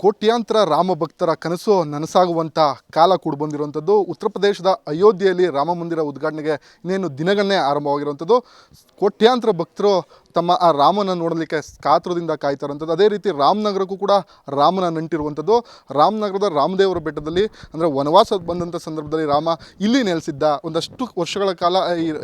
ಕೋಟ್ಯಾಂತರ ರಾಮ ಭಕ್ತರ ಕನಸು ನನಸಾಗುವಂಥ ಕಾಲ ಕೂಡ ಬಂದಿರುವಂಥದ್ದು. ಉತ್ತರ ಪ್ರದೇಶದ ಅಯೋಧ್ಯೆಯಲ್ಲಿ ರಾಮ ಮಂದಿರ ಉದ್ಘಾಟನೆಗೆ ಇನ್ನೇನು ದಿನಗಣನೆ ಆರಂಭವಾಗಿರುವಂಥದ್ದು. ಕೋಟ್ಯಾಂತರ ಭಕ್ತರು ತಮ್ಮ ಆ ರಾಮನ ನೋಡಲಿಕ್ಕೆ ಕಾತುರದಿಂದ ಕಾಯ್ತಾರಂಥದ್ದು. ಅದೇ ರೀತಿ ರಾಮನಗರಕ್ಕೂ ಕೂಡ ರಾಮನ ನಂಟಿರುವಂಥದ್ದು. ರಾಮನಗರದ ರಾಮದೇವರ ಬೆಟ್ಟದಲ್ಲಿ ಅಂದರೆ ವನವಾಸ ಬಂದಂಥ ಸಂದರ್ಭದಲ್ಲಿ ರಾಮ ಇಲ್ಲಿ ನೆಲೆಸಿದ್ದ. ಒಂದಷ್ಟು ವರ್ಷಗಳ ಕಾಲ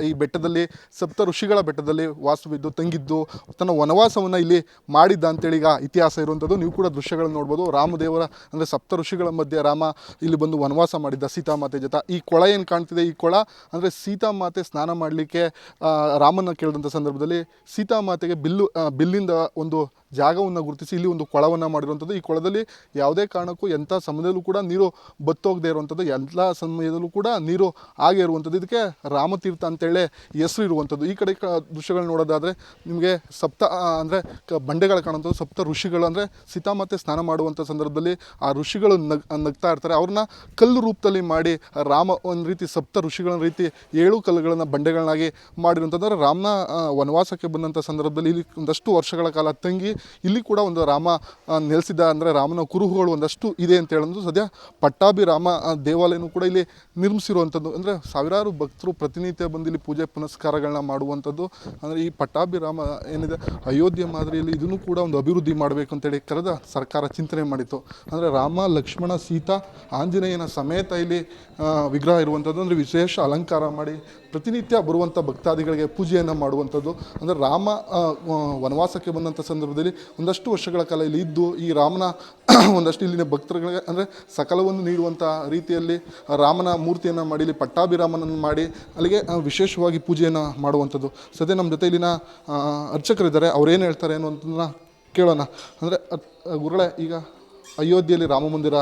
ಈ ಬೆಟ್ಟದಲ್ಲಿ ಸಪ್ತ ಋಷಿಗಳ ಬೆಟ್ಟದಲ್ಲಿ ವಾಸವಿದ್ದು ತಂಗಿದ್ದು ತನ್ನ ವನವಾಸವನ್ನು ಇಲ್ಲಿ ಮಾಡಿದ್ದ ಅಂತೇಳಿ ಈಗ ಇತಿಹಾಸ ಇರುವಂಥದ್ದು. ನೀವು ಕೂಡ ದೃಶ್ಯಗಳನ್ನು ನೋಡ್ಬೋದು. ರಾಮದೇವರ ಅಂದರೆ ಸಪ್ತ ಋಷಿಗಳ ಮಧ್ಯೆ ರಾಮ ಇಲ್ಲಿ ಬಂದು ವನವಾಸ ಮಾಡಿದ್ದ ಸೀತಾಮಾತೆ ಜೊತೆ. ಈ ಕೊಳ ಏನು ಕಾಣ್ತಿದೆ, ಈ ಕೊಳ ಅಂದರೆ ಸೀತಾಮಾತೆ ಸ್ನಾನ ಮಾಡಲಿಕ್ಕೆ ರಾಮನ ಕೇಳಿದಂಥ ಸಂದರ್ಭದಲ್ಲಿ ಸೀತಾಮಾತೆಗೆ ಬಿಲ್ಲಿಂದ ಒಂದು ಜಾಗವನ್ನು ಗುರುತಿಸಿ ಇಲ್ಲಿ ಒಂದು ಕೊಳವನ್ನು ಮಾಡಿರುವಂಥದ್ದು. ಈ ಕೊಳದಲ್ಲಿ ಯಾವುದೇ ಕಾರಣಕ್ಕೂ ಎಂಥ ಸಮಯದಲ್ಲೂ ಕೂಡ ನೀರು ಬತ್ತೋಗದೆ ಇರುವಂಥದ್ದು, ಎಲ್ಲ ಸಮಯದಲ್ಲೂ ಕೂಡ ನೀರು ಹಾಗೆ ಇರುವಂಥದ್ದು. ಇದಕ್ಕೆ ರಾಮತೀರ್ಥ ಅಂತೇಳಿ ಹೆಸರು ಇರುವಂಥದ್ದು. ಈ ಕಡೆ ದೃಶ್ಯಗಳು ನೋಡೋದಾದರೆ ನಿಮಗೆ ಅಂದರೆ ಬಂಡೆಗಳು ಕಾಣುವಂಥದ್ದು. ಸಪ್ತ ಋಷಿಗಳು ಅಂದರೆ ಸೀತಾಮಾತೆ ಸ್ನಾನ ಮಾಡುವಂಥ ಸಂದರ್ಭದಲ್ಲಿ ಆ ಋಷಿಗಳು ನಗ್ತಾ ಇರ್ತಾರೆ. ಅವ್ರನ್ನ ಕಲ್ಲು ರೂಪದಲ್ಲಿ ಮಾಡಿ ರಾಮ ಒಂದು ರೀತಿ ಸಪ್ತ ಋಷಿಗಳ ರೀತಿ 7 ಕಲ್ಲುಗಳನ್ನು ಬಂಡೆಗಳನ್ನಾಗಿ ಮಾಡಿರುವಂಥದ್ದು. ಅಂದರೆ ರಾಮನ ವನವಾಸಕ್ಕೆ ಬಂದಂಥ ಸಂದರ್ಭದಲ್ಲಿ ಇಲ್ಲಿ ಒಂದಷ್ಟು ವರ್ಷಗಳ ಕಾಲ ತಂಗಿ ಇಲ್ಲಿ ಕೂಡ ಒಂದು ರಾಮ ನೆಲೆಸಿದ್ದ. ಅಂದರೆ ರಾಮನ ಕುರುಹುಗಳು ಒಂದಷ್ಟು ಇದೆ ಅಂತ ಹೇಳೋದು. ಸದ್ಯ ಪಟ್ಟಾಭಿರಾಮ ದೇವಾಲಯನೂ ಕೂಡ ಇಲ್ಲಿ ನಿರ್ಮಿಸಿರುವಂಥದ್ದು. ಅಂದರೆ ಸಾವಿರಾರು ಭಕ್ತರು ಪ್ರತಿನಿತ್ಯ ಬಂದು ಇಲ್ಲಿ ಪೂಜೆ ಪುನಸ್ಕಾರಗಳನ್ನ ಮಾಡುವಂಥದ್ದು. ಅಂದರೆ ಈ ಪಟ್ಟಾಭಿರಾಮ ಏನಿದೆ ಅಯೋಧ್ಯೆ ಮಾದರಿಯಲ್ಲಿ ಇದನ್ನು ಕೂಡ ಒಂದು ಅಭಿವೃದ್ಧಿ ಮಾಡಬೇಕು ಅಂತೇಳಿ ಕರೆದ ಸರ್ಕಾರ ಚಿಂತನೆ ಮಾಡಿತ್ತು. ಅಂದರೆ ರಾಮ, ಲಕ್ಷ್ಮಣ, ಸೀತಾ, ಆಂಜನೇಯನ ಸಮೇತ ಇಲ್ಲಿ ವಿಗ್ರಹ ಇರುವಂಥದ್ದು. ಅಂದರೆ ವಿಶೇಷ ಅಲಂಕಾರ ಮಾಡಿ ಪ್ರತಿನಿತ್ಯ ಬರುವಂಥ ಭಕ್ತಾದಿಗಳಿಗೆ ಪೂಜೆಯನ್ನು ಮಾಡುವಂಥದ್ದು. ಅಂದರೆ ರಾಮ ವನವಾಸಕ್ಕೆ ಬಂದಂಥ ಸಂದರ್ಭದಲ್ಲಿ ಒಂದಷ್ಟು ವರ್ಷಗಳ ಕಾಲ ಇಲ್ಲಿ ಇದ್ದು ಈ ರಾಮನ ಒಂದಷ್ಟು ಇಲ್ಲಿನ ಭಕ್ತರುಗಳಿಗೆ ಅಂದರೆ ಸಕಲವನ್ನು ನೀಡುವಂಥ ರೀತಿಯಲ್ಲಿ ರಾಮನ ಮೂರ್ತಿಯನ್ನು ಮಾಡಿ ಇಲ್ಲಿ ಪಟ್ಟಾಭಿರಾಮನನ್ನು ಮಾಡಿ ಅಲ್ಲಿಗೆ ವಿಶೇಷವಾಗಿ ಪೂಜೆಯನ್ನು ಮಾಡುವಂಥದ್ದು. ಸದ್ಯ ನಮ್ಮ ಜೊತೆ ಇಲ್ಲಿನ ಅರ್ಚಕರಿದ್ದಾರೆ, ಅವ್ರೇನು ಹೇಳ್ತಾರೆ ಅನ್ನೋದನ್ನ ಕೇಳೋಣ. ಅಂದರೆ ಗುರುಗಳೇ, ಈಗ ಅಯೋಧ್ಯೆಯಲ್ಲಿ ರಾಮ ಮಂದಿರ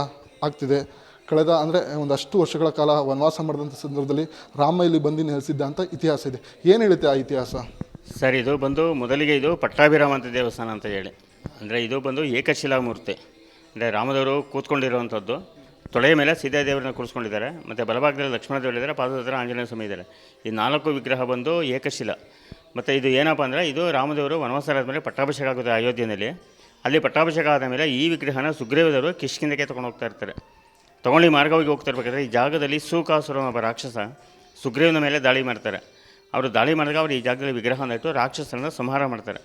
ಆಗ್ತಿದೆ. ಕಳೆದ ಅಂದರೆ ಒಂದಷ್ಟು ವರ್ಷಗಳ ಕಾಲ ವನವಾಸ ಮಾಡಿದಂಥ ಸಂದರ್ಭದಲ್ಲಿ ರಾಮ ಇಲ್ಲಿ ಬಂದು ನೆಲೆಸಿದ್ದ ಅಂತ ಇತಿಹಾಸ ಇದೆ. ಏನು ಹೇಳುತ್ತೆ ಆ ಇತಿಹಾಸ? ಸರ್, ಇದು ಬಂದು ಮೊದಲಿಗೆ ಇದು ಪಟ್ಟಾಭಿರಾಮ ಅಂತ ದೇವಸ್ಥಾನ ಅಂತ ಹೇಳಿ. ಅಂದರೆ ಇದು ಬಂದು ಏಕಶಿಲಾ ಮೂರ್ತಿ. ಅಂದರೆ ರಾಮದೇವರು ಕೂತ್ಕೊಂಡಿರುವಂಥದ್ದು. ತೊಳೆಯ ಮೇಲೆ ಸೀತಾದೇವರನ್ನ ಕೂರಿಸ್ಕೊಂಡಿದ್ದಾರೆ. ಮತ್ತು ಬಲಭಾಗದಲ್ಲಿ ಲಕ್ಷ್ಮಣ ದೇವರಿದ್ದಾರೆ, ಪಾದದ ಆಂಜನೇಯ ಸ್ವಾಮಿ ಇದ್ದಾರೆ. ಈ 4 ವಿಗ್ರಹ ಬಂದು ಏಕಶಿಲ. ಮತ್ತು ಇದು ಏನಪ್ಪ ಅಂದರೆ ಇದು ರಾಮದೇವರು ವನವಾಸ ಆದಮೇಲೆ ಪಟ್ಟಾಭಿಷೇಕ ಆಗುತ್ತೆ ಅಯೋಧ್ಯೆಯಲ್ಲಿ. ಅಲ್ಲಿ ಪಟ್ಟಾಭಿಷೇಕ ಆದ ಮೇಲೆ ಈ ವಿಗ್ರಹನ ಸುಗ್ರೀವದೇವರು ಕಿಷ್ಕಿಂದಕ್ಕೆ ತೊಗೊಂಡು ಹೋಗ್ತಾ ಇರ್ತಾರೆ. ತೊಗೊಂಡು ಮಾರ್ಗವಾಗಿ ಹೋಗ್ತಾ ಇರ್ಬೇಕಾದ್ರೆ ಈ ಜಾಗದಲ್ಲಿ ಸೂಕಾಸುರ ಒಬ್ಬ ರಾಕ್ಷಸ ಸುಗ್ರೀವನ ಮೇಲೆ ದಾಳಿ ಮಾಡ್ತಾರೆ. ಅವರು ದಾಳಿ ಮಾಡಿದಾಗ ಅವರು ಈ ಜಾಗದಲ್ಲಿ ವಿಗ್ರಹನ ಇಟ್ಟು ರಾಕ್ಷಸರನ್ನ ಸಂಹಾರ ಮಾಡ್ತಾರೆ.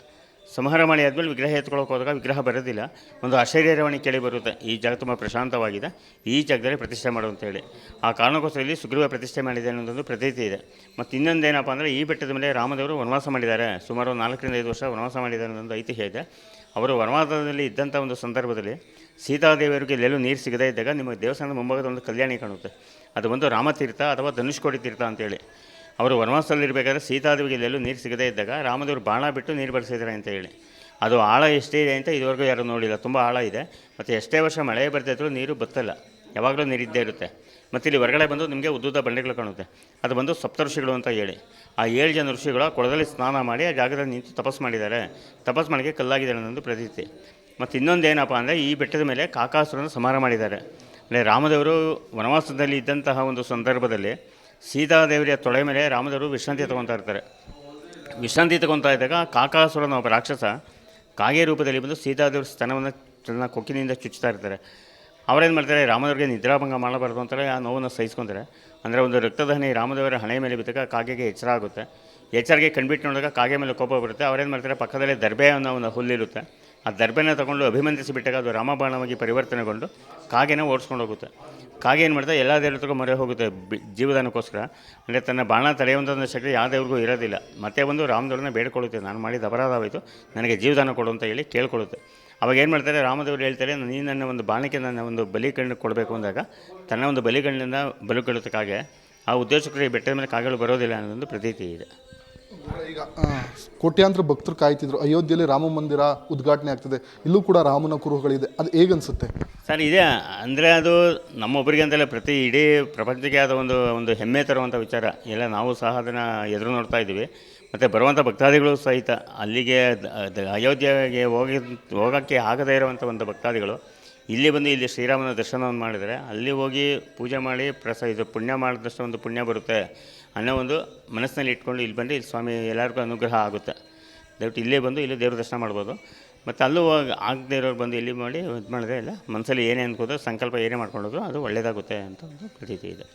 ಸಂಹಾರ ಮಾಡಿ ಆದಮೇಲೆ ವಿಗ್ರಹ ಎತ್ಕೊಳ್ಳೋಕೆ ಹೋದಾಗ ವಿಗ್ರಹ ಬರೋದಿಲ್ಲ. ಒಂದು ಅಶರೀರವಾಣಿ ಕೇಳಿ ಬರುತ್ತೆ, ಈ ಜಾಗ ತುಂಬ ಪ್ರಶಾಂತವಾಗಿದೆ, ಈ ಜಾಗದಲ್ಲಿ ಪ್ರತಿಷ್ಠೆ ಮಾಡು ಅಂತೇಳಿ. ಆ ಕಾರಣಕ್ಕೋಸ್ಕರ ಇಲ್ಲಿ ಸುಗ್ರೀವ ಪ್ರತಿಷ್ಠೆ ಮಾಡಿದೆ ಅನ್ನೋದೊಂದು ಪ್ರತೀತಿ ಇದೆ. ಮತ್ತು ಇನ್ನೊಂದೇನಪ್ಪ ಅಂದರೆ ಈ ಬೆಟ್ಟದ ಮೇಲೆ ರಾಮದೇವರು ವನವಾಸ ಮಾಡಿದ್ದಾರೆ. ಸುಮಾರು 4 ರಿಂದ 5 ವರ್ಷ ವನವಾಸ ಮಾಡಿದ್ದಾರೆ ಅನ್ನೋದೊಂದು ಐತಿಹ್ಯ ಇದೆ. ಅವರು ವನವಾಸದಲ್ಲಿ ಇದ್ದಂಥ ಒಂದು ಸಂದರ್ಭದಲ್ಲಿ ಸೀತಾದೇವಿಯರಿಗೆ ಎಲ್ಲೆಲ್ಲೂ ನೀರು ಸಿಗದೇ ಇದ್ದಾಗ ನಿಮ್ಮ ದೇವಸ್ಥಾನದ ಮುಂಭಾಗದ ಒಂದು ಕಲ್ಯಾಣಿ ಕಾಣುತ್ತೆ. ಅದು ಬಂದು ರಾಮತೀರ್ಥ ಅಥವಾ ಧನುಷ್ಕೋಡಿ ತೀರ್ಥ ಅಂತೇಳಿ. ಅವರು ವನವಾಸದಲ್ಲಿರಬೇಕಾದ್ರೆ ಸೀತಾದೇವಿಗೆ ಎಲ್ಲೆಲ್ಲೂ ನೀರು ಸಿಗದೇ ಇದ್ದಾಗ ರಾಮದೇವರು ಬಾಣ ಬಿಟ್ಟು ನೀರು ಬರೆಸಿದ್ದಾರೆ ಅಂತ ಹೇಳಿ. ಅದು ಆಳ ಎಷ್ಟೇ ಇದೆ ಅಂತ ಇದುವರೆಗೂ ಯಾರೂ ನೋಡಿಲ್ಲ. ತುಂಬ ಆಳ ಇದೆ. ಮತ್ತು ಎಷ್ಟೇ ವರ್ಷ ಮಳೆ ಬರ್ತಾಯಿದ್ರು ನೀರು ಬತ್ತಲ್ಲ, ಯಾವಾಗಲೂ ನೀರಿದ್ದೇ ಇರುತ್ತೆ. ಮತ್ತು ಇಲ್ಲಿ ಹೊರಗಡೆ ಬಂದು ನಿಮಗೆ ಉದ್ದುದ್ದ ಬಂಡೆಗಳು ಕಾಣುತ್ತೆ. ಅದು ಬಂದು ಸಪ್ತಋಷಿಗಳು ಅಂತ ಹೇಳಿ. ಆ 7 ಜನ ಋಷಿಗಳು ಕೊಳದಲ್ಲಿ ಸ್ನಾನ ಮಾಡಿ ಆ ಜಾಗದಲ್ಲಿ ನಿಂತು ತಪಸ್ಸು ಮಾಡಿದ್ದಾರೆ. ತಪಸ್ಸು ಮಾಡಿಗೆ ಕಲ್ಲಾಗಿದೆ ಅನ್ನೋದು ಪ್ರತೀತಿ. ಮತ್ತು ಇನ್ನೊಂದೇನಪ್ಪ ಅಂದರೆ ಈ ಬೆಟ್ಟದ ಮೇಲೆ ಕಾಕಾಸುರನ ಸಂಹಾರ ಮಾಡಿದ್ದಾರೆ. ಅಂದರೆ ರಾಮದೇವರು ವನವಾಸದಲ್ಲಿ ಇದ್ದಂತಹ ಒಂದು ಸಂದರ್ಭದಲ್ಲಿ ಸೀತಾದೇವಿಯ ತೊಳೆ ಮೇಲೆ ರಾಮದೇವರು ವಿಶ್ರಾಂತಿ ತೊಗೊತಾ ಇರ್ತಾರೆ. ವಿಶ್ರಾಂತಿ ತೊಗೊತಾ ಇದ್ದಾಗ ಕಾಕಾಸುರನ ಒಬ್ಬ ರಾಕ್ಷಸ ಕಾಗೆ ರೂಪದಲ್ಲಿ ಬಂದು ಸೀತಾದೇವ್ರ ಸ್ತನವನ್ನು ತನ್ನ ಕೊಕ್ಕಿನಿಂದ ಚುಚ್ಚುತ್ತಾ ಇರ್ತಾರೆ. ಅವರೇನು ಮಾಡ್ತಾರೆ, ರಾಮದೇವರಿಗೆ ನಿದ್ರಾಭಂಗ ಮಾಡಬಾರ್ದು ಅಂತಾರೆ. ಆ ನೋವನ್ನು ಸಹಿಸ್ಕೊತಾರೆ. ಅಂದರೆ ಒಂದು ರಕ್ತದಹನಿ ರಾಮದೇವರ ಹಣೆ ಮೇಲೆ ಬಿದ್ದಾಗ ಕಾಗೆಗೆ ಎಚ್ಚರ ಆಗುತ್ತೆ. ಎಚ್ಚರಿಗೆ ಕಣ್ಬಿಟ್ಟು ನೋಡಿದಾಗ ಕಾಗೆ ಮೇಲೆ ಕೋಪ ಬರುತ್ತೆ. ಅವರೇನು ಮಾಡ್ತಾರೆ, ಪಕ್ಕದಲ್ಲೇ ದರ್ಬೆ ಅನ್ನೋ ಒಂದು ಹುಲ್ಲಿರುತ್ತೆ, ಆ ದರ್ಬೆನ ತಗೊಂಡು ಅಭಿಮಂತ್ರಿಸಿ ಬಿಟ್ಟಾಗ ಅದು ರಾಮಬಾಣವಾಗಿ ಪರಿವರ್ತನೆಗೊಂಡು ಕಾಗೆನ ಓಡಿಸ್ಕೊಂಡು ಹೋಗುತ್ತೆ. ಕಾಗೆ ಏನು ಮಾಡ್ತಾರೆ, ಎಲ್ಲ ದೇವತೆಗೂ ಮೊರೆ ಹೋಗುತ್ತೆ ಜೀವದಾನಕ್ಕೋಸ್ಕರ. ಅಂದರೆ ತನ್ನ ಬಾಣ ತಡೆಯುವಂಥ ಶಕ್ತಿ ಯಾವ ದೇವ್ರಿಗೂ ಇರೋದಿಲ್ಲ. ಮತ್ತೆ ಬಂದು ರಾಮದೇವ್ರನ್ನ ಬೇಡ್ಕೊಳ್ಳುತ್ತೆ, ನಾನು ಮಾಡಿದ ಅಪರಾಧವಾಯಿತು, ನನಗೆ ಜೀವದಾನ ಕೊಡು ಅಂತ ಹೇಳಿ ಕೇಳ್ಕೊಳ್ಳುತ್ತೆ. ಅವಾಗ ಏನು ಮಾಡ್ತಾರೆ, ರಾಮದೇವರು ಹೇಳ್ತಾರೆ, ನೀನು ನನ್ನ ಒಂದು ಬಾಣಕ್ಕೆ ನನ್ನ ಒಂದು ಬಲಿಕಣ್ಣು ಕೊಡಬೇಕು ಅಂದಾಗ ತನ್ನ ಒಂದು ಬಲಿಕಣ್ಣಿಂದ ಬಲು ಕೊಡುತ್ತೆ ಕಾಗೆ. ಆ ಉದ್ದೇಶಕ್ಕೆ ಬೆಟ್ಟದ ಮೇಲೆ ಕಾಗೆಗಳು ಬರೋದಿಲ್ಲ ಅನ್ನೋದೊಂದು ಪ್ರತೀತಿ ಇದೆ. ಈಗ ಕೋಟ್ಯಾಂತರ ಭಕ್ತರು ಕಾಯ್ತಿದ್ರು. ಅಯೋಧ್ಯೆಯಲ್ಲಿ ರಾಮ ಮಂದಿರ ಉದ್ಘಾಟನೆ ಆಗ್ತದೆ, ಇಲ್ಲೂ ಕೂಡ ರಾಮನ ಕುರುಹುಗಳಿದೆ. ಅದು ಹೇಗನ್ಸುತ್ತೆ ಸರ್? ಇದೆ ಅಂದರೆ ಅದು ನಮ್ಮೊಬ್ಬರಿಗೆ ಅಂತಲೇ ಪ್ರತಿ ಇಡೀ ಪ್ರಪಂಚಕ್ಕೆ ಆದ ಒಂದು ಹೆಮ್ಮೆ ತರುವಂಥ ವಿಚಾರ. ಎಲ್ಲ ನಾವು ಸಹ ಅದನ್ನು ಎದುರು ನೋಡ್ತಾ ಇದ್ದೀವಿ. ಮತ್ತು ಬರುವಂಥ ಭಕ್ತಾದಿಗಳು ಸಹಿತ ಅಲ್ಲಿಗೆ ಅಯೋಧ್ಯೆಗೆ ಹೋಗೋಕ್ಕೆ ಆಗದೇ ಇರುವಂಥ ಒಂದು ಭಕ್ತಾದಿಗಳು ಇಲ್ಲಿ ಬಂದು ಇಲ್ಲಿ ಶ್ರೀರಾಮನ ದರ್ಶನವನ್ನು ಮಾಡಿದರೆ ಅಲ್ಲಿ ಹೋಗಿ ಪೂಜೆ ಮಾಡಿ ಇದು ಪುಣ್ಯ ಮಾಡಿದಷ್ಟು ಒಂದು ಪುಣ್ಯ ಬರುತ್ತೆ ಅನ್ನೋ ಒಂದು ಮನಸ್ಸಿನಲ್ಲಿ ಇಟ್ಕೊಂಡು ಇಲ್ಲಿ ಬಂದು ಇಲ್ಲಿ ಸ್ವಾಮಿ ಎಲ್ಲರಿಗೂ ಅನುಗ್ರಹ ಆಗುತ್ತೆ. ದಯವಿಟ್ಟು ಇಲ್ಲೇ ಬಂದು ಇಲ್ಲಿ ದೇವ್ರ ದರ್ಶನ ಮಾಡ್ಬೋದು. ಮತ್ತು ಅಲ್ಲೂ ಆಗದೆ ಇರೋರು ಬಂದು ಇಲ್ಲಿ ಮಾಡಿ ಇದು ಮಾಡಿದ್ರೆ ಇಲ್ಲ ಮನಸ್ಸಲ್ಲಿ ಏನೇ ಅನ್ಕೋದು ಸಂಕಲ್ಪ ಏನೇ ಮಾಡ್ಕೊಂಡೋದು ಅದು ಒಳ್ಳೆಯದಾಗುತ್ತೆ ಅಂತ ಒಂದು ಪ್ರತೀತಿ ಇದೆ.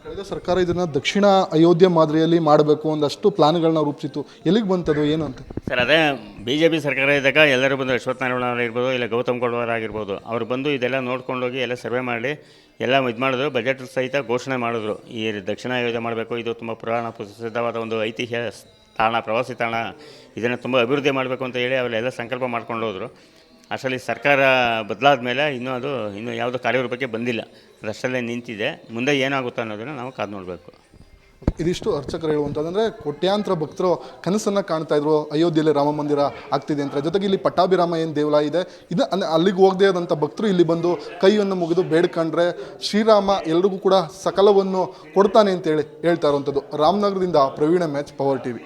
ಕಳೆದ ಸರ್ಕಾರ ಇದನ್ನು ದಕ್ಷಿಣ ಅಯೋಧ್ಯೆ ಮಾದರಿಯಲ್ಲಿ ಮಾಡಬೇಕು ಒಂದಷ್ಟು ಪ್ಲಾನ್ಗಳನ್ನ ರೂಪಿಸಿತ್ತು. ಎಲ್ಲಿಗೆ ಬಂತದು ಏನು ಅಂತ? ಸರ್ ಅದೇ BJP ಸರ್ಕಾರ ಇದ್ದಾಗ ಎಲ್ಲರೂ ಬಂದು ಅಶ್ವತ್ಥ ನಾರಾಯಣ ಅವರು ಇರ್ಬೋದು, ಇಲ್ಲ ಗೌತಮ್ ಗೌಡ ಆಗಿರ್ಬೋದು, ಅವ್ರು ಬಂದು ಇದೆಲ್ಲ ನೋಡ್ಕೊಂಡೋಗಿ ಎಲ್ಲ ಸರ್ವೆ ಮಾಡಿ ಎಲ್ಲ ಇದು ಮಾಡಿದ್ರು. ಬಜೆಟ್ ಸಹಿತ ಘೋಷಣೆ ಮಾಡಿದ್ರು ಈ ದಕ್ಷಿಣ ಅಯೋಧ್ಯೆ ಮಾಡಬೇಕು, ಇದು ತುಂಬ ಪುರಾಣ ಪ್ರಸಿದ್ಧವಾದ ಒಂದು ಐತಿಹ್ಯ ತಾಣ, ಪ್ರವಾಸಿ ತಾಣ, ಇದನ್ನು ತುಂಬ ಅಭಿವೃದ್ಧಿ ಮಾಡಬೇಕು ಅಂತ ಹೇಳಿ ಅವರೆಲ್ಲ ಸಂಕಲ್ಪ ಮಾಡ್ಕೊಂಡು ಹೋದರು. ಅಷ್ಟರಲ್ಲಿ ಸರ್ಕಾರ ಬದಲಾದ ಮೇಲೆ ಇನ್ನೂ ಯಾವುದೋ ಕಾರ್ಯರೂಪಕ್ಕೆ ಬಂದಿಲ್ಲ, ಅದಷ್ಟಲ್ಲೇ ನಿಂತಿದೆ. ಮುಂದೆ ಏನಾಗುತ್ತೋ ಅನ್ನೋದನ್ನು ನಾವು ಕಾದು ನೋಡಬೇಕು. ಇದಿಷ್ಟು ಅರ್ಚಕರು ಹೇಳುವಂಥದ್ದಂದರೆ ಕೋಟ್ಯಾಂತರ ಭಕ್ತರು ಕನಸನ್ನು ಕಾಣ್ತಾ ಇದ್ರು ಅಯೋಧ್ಯೆಯಲ್ಲಿ ರಾಮ ಮಂದಿರ ಆಗ್ತಿದೆ ಅಂತ. ಜೊತೆಗೆ ಇಲ್ಲಿ ಪಟ್ಟಾಭಿರಾಮ ಏನು ದೇವಾಲಯ ಇದೆ, ಇದು ಅಲ್ಲಿಗೆ ಹೋಗದೇ ಆದಂಥ ಭಕ್ತರು ಇಲ್ಲಿ ಬಂದು ಕೈಯನ್ನು ಮುಗಿದು ಬೇಡ್ಕೊಂಡ್ರೆ ಶ್ರೀರಾಮ ಎಲ್ರಿಗೂ ಕೂಡ ಸಕಲವನ್ನು ಕೊಡ್ತಾನೆ ಅಂತೇಳಿ ಹೇಳ್ತಾ ಇರುವಂಥದ್ದು. ರಾಮನಗರದಿಂದ ಪ್ರವೀಣ ಮ್ಯಾಚ್, ಪವರ್ TV.